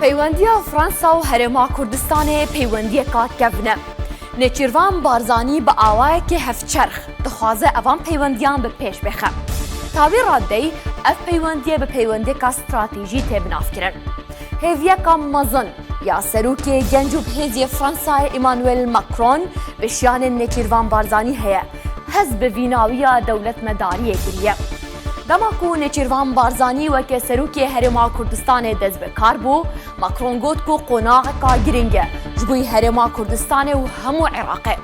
پەیوەندیە فرانسا و هەرێما کوردستانê پەیوەندیەکە کەڤنە. نێچیروان بارزانî bi awayekê hevçerx dixwaze evan peywendiyan bi pêş bixe. Tavî radeyî ev peywendiyê bi peywendiyeka stratejî tê binavkirin. Hêviyeka mezin ya serokê genc û hêziyê Fransayê Emmanuel Macron bi şiyanên Nêçîrvan Barzanî heye. Hez bi vînawiya dewletmedariyê kiriye. Dema ku Nêçîrvan Barzanî weke serokê Herêma Kurdistanê dest bi kar bû, Macron got ku qonaxeka giring e ji bo Herêma Kurdistanê û hemû Iraqê.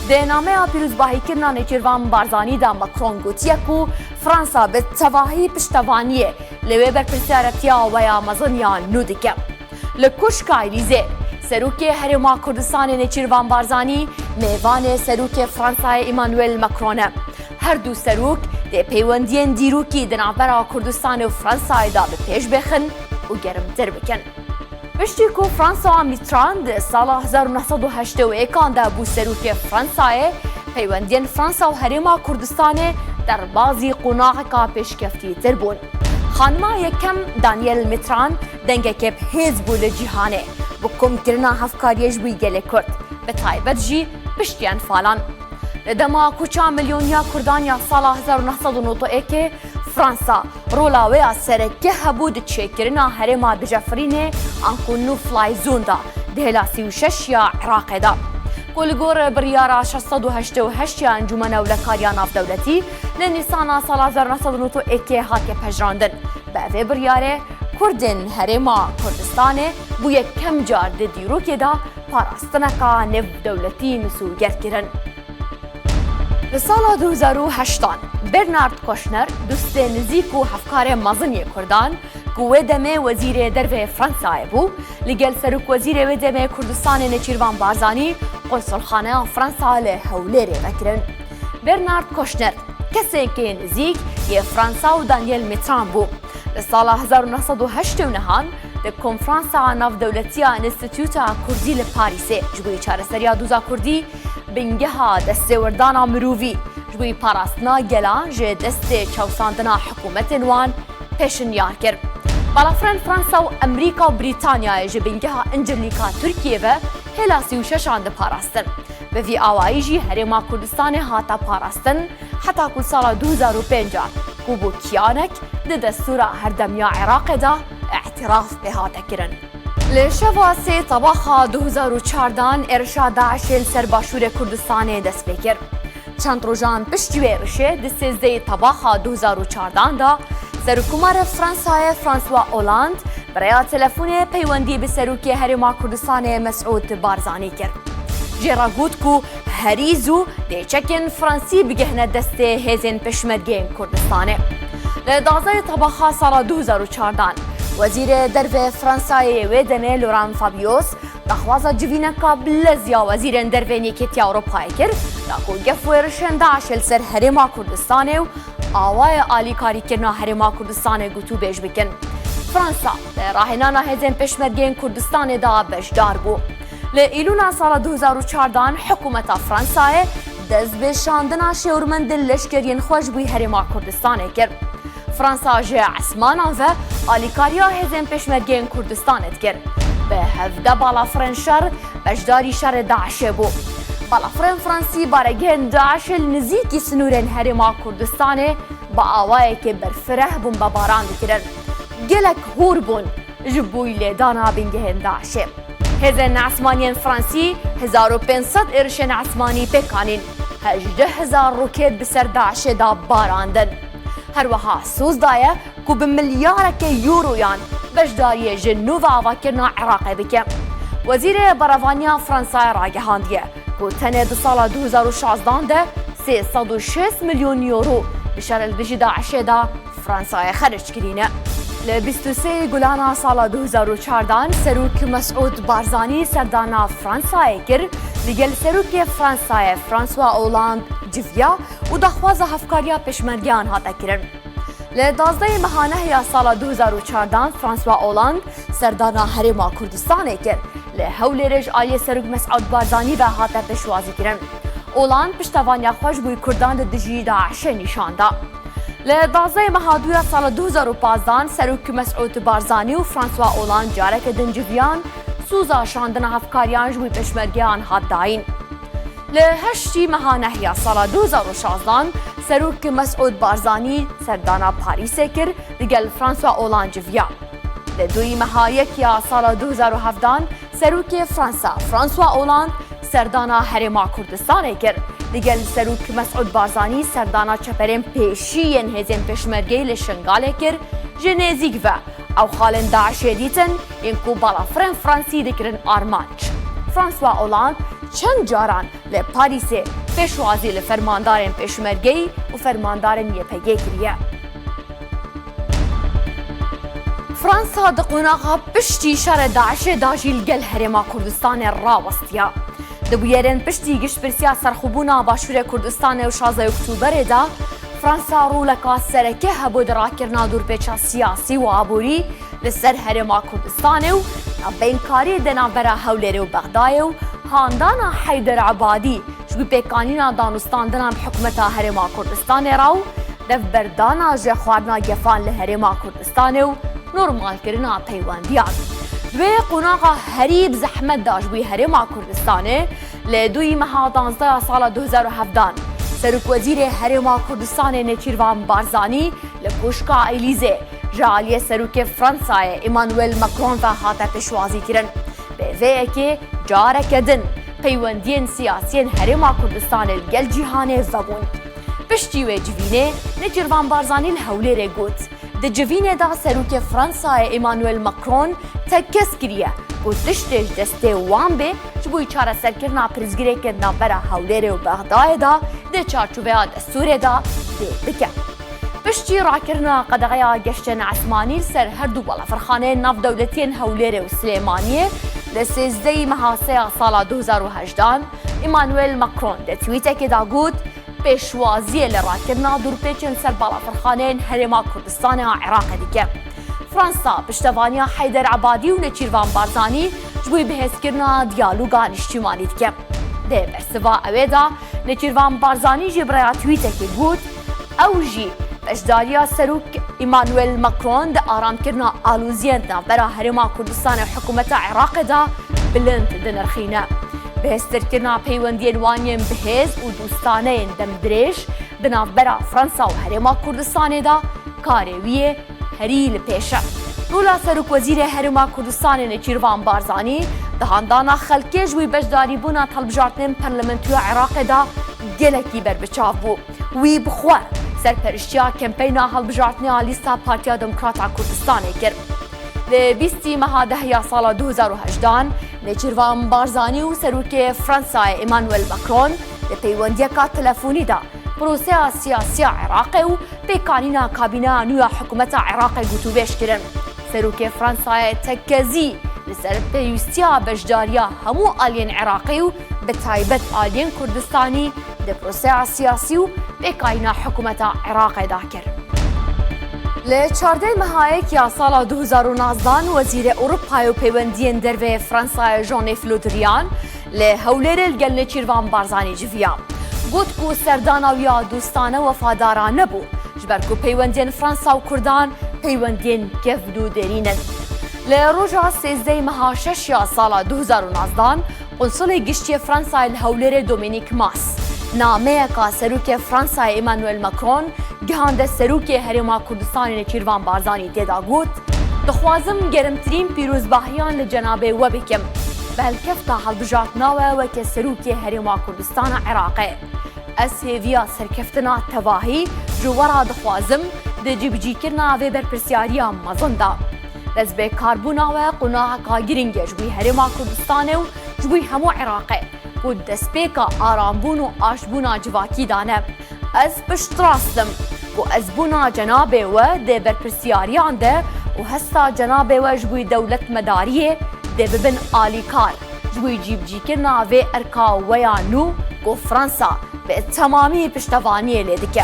Di nameya pîrozbahîkirina Nêçîrvan Barzanî de Macron gotiye ku Fransa bi tevahî piştevaniyê li wê berpirsiyaretiya weya mezin ya nû dike. Li Kuşka Elîzê, serokê Herêma Kurdistanê Nêçîrvan Barzanî mêvanê serokê Fransayê Emmanuel Macron e. Her du serok dê peywendiyên dîrokî di navbera Kurdistanê û Fransayê da bi pêş bixin û germtir bikin. Piştî ku Fransa Mitterrand di sala 1981 de bû serokê Fransayê, peywendiyên Fransa û Herêma Kurdistanê derbasî qonaxeka pêşkeftîtir bûn. Xanima yekem Daniel Mitterrand dengekê hêz bû li cîhanê bi komkirina hevkariyê ji bo gelê Kurd, bi taybet jî piştiyên falan. Li dema kûça milyoniya Kurdan ya sala 1991 Fransa rola wê ya serekê hebû di çêkirina herêma dijefrînê an ku nû Flayzûn da di hêla 36 ya Iraqê da. Ku li gor biryara 688 ya Encûmena Wekariya Navdewletî li Nîsana sala 1991 hatiye pejrandin. Bi vê biryarê Kurdên Herêma Kurdistanê bû yekem car di dîrokê da parastineka nêvdewletî misûlger kirin. Li sala 2008 Bernard Kouchner dostê nizîk û hevkarê mezinê Kurdan ku wê demê wezîrê dervê Fransayê bû, li gel serokwezîrê wê demê Kurdistanê Nêçîrvan Barzanî konsolxaneya Fransa li Hewlêrê vekirin. Bernard Kouchner kesekê nizîk yê Fransa û Daniel Mitterrand bû. Li sala 1989 di Konferansa Navdewletiya Înstîtûta Kurdî li Parîsê ji bo çareseriya doza Kurdî bingeha destêwerdana mirovî ji bo parastina gelan ji destê çewsandina hikûmetên wan pêşinyar kir. Balafirên Fransa û Emerîka û Brîtanyayê ji bingeha incirlîka Tirkiye ve hêla 36 diparastin. Bi vî awayî jî Herêma Kurdistanê hata parastin heta ku sala 2005 ku bû kiyanek di destûra herdemiya Iraqê da اعتراف به هاته kirin. Li şeva sê tebaxa 2014 êrişa Daişê li ser başûrê Kurdistanê dest pê kir. Çend rojan piştî wê êrişê di sêzdeyê tebaxa 2014 da Serokkomarê Fransayê François Hollande bi rêya telefonê peywendiyê bi serokê Herêma Kurdistanê Mesûd Barzanî kir. Jê re got ku herî zû dê çekên Fransî bigihne destê hêzên Pêşmergeyên Kurdistanê. Li dazayê tebaxa sala 2014 Wezîrê dervê Fransayê wê demê Laurent Fabius daxwaza civîneka bilez ya wezîrên dervên Yekîtiya Ewropayê kir da ku gef wêrişên Daişê li ser Herêma Kurdistanê û awayê alîkarîkirina Herêma Kurdistanê gotû bêj bikin. Fransa li rahênana hêzên Pêşmergeyên Kurdistanê da bejdar bû. Li îlûna sala 2014 hikûmeta Fransayê destbêşandina şêwirmendên leşkeriyên xwe ji bo Herêma Kurdistanê kir. Fransa ji esmanan ve alîkariya hêzên Pêşmergeyên Kurdistanê dikir. Bi hevde balafirên şer beşdarî şerê Daişê bû. Balafirên Fransî baregehên Daişê li nizîkî sinûrên Herêma Kurdistanê bi awayekê berfireh bûn be baran dikirin. Gelek hûr bûn ji bo lêdana bingehên Daişê. Hêzên esmaniyên Fransî 1500 êrişên esmanî pêkanîn. 18,000 rokêt bi ser Daişê da barandin. Her wiha soz daye ku bi milyarekê euroyan beşdariyê ji nû ve avakirina Iraqê bike. Wezîrê Berevaniya Fransayê ragihandiye ku tenê di sala 2016 de 306 milyon euro li şerelbijî Daişê da Fransayê xerc kirîne. Li 23 gulana sala 2014 serok Mesûd Barzanî serdana Fransayê kir li gel serokê Fransayê François Hollande civiya û daxwaza hevkariya pêşmergeyan hate kirin. Li 12 mehaneya sala 2014 François Hollande serdana Herêma Kurdistanê kir. Li Hewlêrê ji aliyê serok Mesûd Barzanî ve hate pêşwazî kirin. Hollande piştevaniya xwe ji bo Kurdan di dijî Daişê nîşan da. لی 12 مهادویا سال 2015 سروک مسعود بارزانی و فرانسوا اولاند جارک دنجویان سوزا شاندن هفکاریان جوی پشمرگیان هات داین. لی 8 مهانهیا سال 2016 سروک مسعود بارزانی سردانا پاریس کر لگل فرانسوا اولاند جویا. لی 2 مهایکیا سال 2017 سروک فرانسوا اولاند سردانا هرما کردستان کر لگل سروک مسعود بارزانی سردانا چپرین پیشین هزین پشمرگی لشنگاله کر جنیزیگ و او خالن داعش دیتن اینکو بالا فرانسی دکرن آرمانچ. فرانسوا اولاند چند جاران لپاریس پیشوازی لفرماندارن پشمرگی و فرماندارن یپگی کریه. فرانسا دقوناغا پشتی شر داعش داجیل گل هرما کردستان راوستیا. دبویرن پشتی گشت پرسیا سرخوبونا باشور کردستان و 16 اکتبر دا فرانسا رولکا سرکه هبو دراکرنا دورپیچا سیاسی و عبوری لسر هرما کردستان و بینکاری دنابرا هولیر و بغدای و هاندانا حیدر عبادی جبی پیکانینا دانستاندنا بحکمتا هرما کردستان راو دف بردانا جخوارنا گفان لهرما کردستان و نورمال کرنا پیواندیان. دوی قناغا هریب زحمت داشت بوی هرما کردستانه لدوی مها 15 سال 2017 سروک وزیر هرما کردستان نچیروان بارزانی لکوشکا ایلیزه جالی سروک فرانسای ایمانوئل مکرون و هاتا پشوازی کرن به وی که جارک دن پیوندین سیاسین هرما کردستان الگل جیهانه وبون. پشتی و جوینه نچیروان بارزانی الهولی گوت د جوینه دا سروک فرانسای ایمانوئل مکرون تکس کریه و تشتش دسته وان به جبوی چاره سرکرنا پرزگیره کرنا برا هولیر و بغدای دا ده چارچوبه دستور دا ده بکه. پشتی راکرنا قدغیا گشتن عثمانی سر هر دو بالا فرخانه ناف دولتین هولیر و سلیمانیه لسیزده محاسه سال 2018 ایمانوئل مکرون ده تویته که دا گود پیشوازی لراکرنا دورپیچن سر بالا فرخانه هرما کردستان عراق دیگه. فرانسا پشتوانیا حیدر عبادی و نچیروان بارزانی جبوی بحث کرنا دیالوگان اجتماعی دیگه. ده برسوا اویدا نچیروان بارزانی جبریا تویته که گود او جی بشداریا سروک ایمانوئل مکرون ده آرام کرنا آلوزیان برا هرما کردستان حکومت عراق دا بلند دنرخینه. بهستر کرنا پیوندین وانیم بهز و دوستانه دمدرش بناف برا فرانسا و هرما کردستان دا کارویه هریل پیشه. رولا سروک وزیر هرما کردستان نچیروان بارزانی دهاندانا خلکه جوی بجداری بونا طلبجارتن پرلمنتو عراق دا گلکی بر بچاو بو. وی بخوار سرپرشتیا کمپینا هلبجارتنیا لیستا پارتیا دموکراتا کردستان کرد. ل 20 مهاده یا سال 2018 نچیروان بارزانی و سروک فرانسای ایمانوئل مکرون ل پیوندیکا تلفونی دا پروسه سیاسی عراق و پیکانینا کابینه نویا حکومت عراق گوتوبش کرن. سروک فرانسای تکزی لسر پیوستیا بجداریا همو آلین عراقی و بتایبت آلین کردستانی ده پروسه سیاسی و پیکانینا حکومت عراق دا کرد. ل 14 مهایک یا سال 2019 وزیر اروپا و پیوندین در فرانسای ژان-یف له دریان ل هولیر گل نچیروان بارزانی جویا. گوت کو سردانا ویا دوستانه وفادارانه بو جبرکو پیوندین فرانسا و کردان پیوندین گفدو درینن. ل روژا 13 مها 6 یا سال 2019 قنصل گشتی فرانسای الهولیر دومینیک ماس نامه کا سروک فرانسای ایمانوئل مکرون گهاند سروک هرما کردستان نچیروان بارزانی تدا گوت دخوازم گرمترین پیروزباهیان لجناب و بکم بهلکفتا هلبجارتنا و که سروک هرما کردستان عراقه از هیویا سرکفتنا تواهی جوارا دخوازم ده جیبجی کرنا و برپرسیاریا مزندا لز به کاربونا و قناع کا گرنگه جوی هرما کردستان و جوی همو عراقه و دسپیکا آرامبون و آشبونا جواکی دانه از پشتراستم و از بونا جنابه و ده برپرسیاریان ده و هستا جنابه و جبوی دولت مداریه ده ببن آلیکار جبوی جیب جی کرنا و ارکا ویانو و فرانسا به تمامی پشتوانیه لیدکه.